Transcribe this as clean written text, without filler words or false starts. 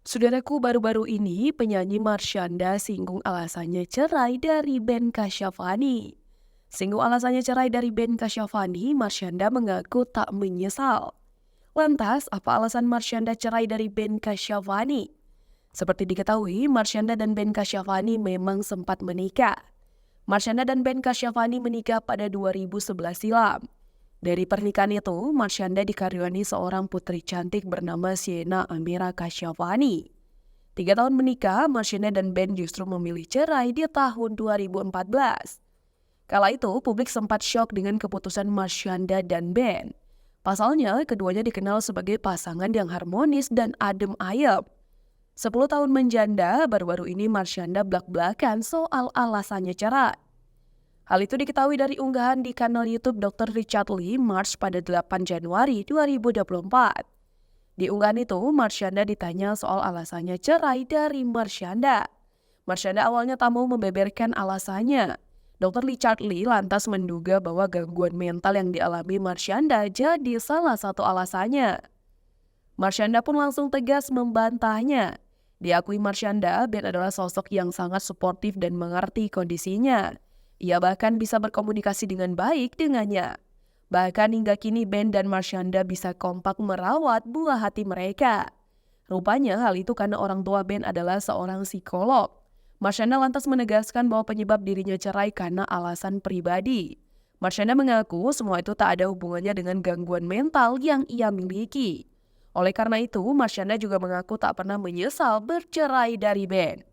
Saudaraku, baru-baru ini penyanyi Marshanda singgung alasannya cerai dari Ben Kasyafani. Singgung alasannya cerai dari Ben Kasyafani, Marshanda mengaku tak menyesal. Lantas, apa alasan Marshanda cerai dari Ben Kasyafani? Seperti diketahui, Marshanda dan Ben Kasyafani memang sempat menikah. Marshanda dan Ben Kasyafani menikah pada 2011 silam. Dari pernikahan itu, Marshanda dikaruniai seorang putri cantik bernama Sienna Amira Kasyafani. 3 tahun menikah, Marshanda dan Ben justru memilih cerai di tahun 2014. Kala itu, publik sempat syok dengan keputusan Marshanda dan Ben. Pasalnya, keduanya dikenal sebagai pasangan yang harmonis dan adem ayem. 10 tahun menjanda, baru-baru ini Marshanda blak-blakan soal alasannya cerai. Hal itu diketahui dari unggahan di kanal YouTube Dr. Richard Lee March pada 8 Januari 2024. Di unggahan itu, Marshanda ditanya soal alasannya cerai dari Marshanda. Marshanda awalnya tak mau membeberkan alasannya. Dr. Richard Lee lantas menduga bahwa gangguan mental yang dialami Marshanda jadi salah satu alasannya. Marshanda pun langsung tegas membantahnya. Diakui Marshanda, Ben adalah sosok yang sangat suportif dan mengerti kondisinya. Ia bahkan bisa berkomunikasi dengan baik dengannya. Bahkan hingga kini Ben dan Marshanda bisa kompak merawat buah hati mereka. Rupanya hal itu karena orang tua Ben adalah seorang psikolog. Marshanda lantas menegaskan bahwa penyebab dirinya cerai karena alasan pribadi. Marshanda mengaku semua itu tak ada hubungannya dengan gangguan mental yang ia miliki. Oleh karena itu, Marshanda juga mengaku tak pernah menyesal bercerai dari Ben.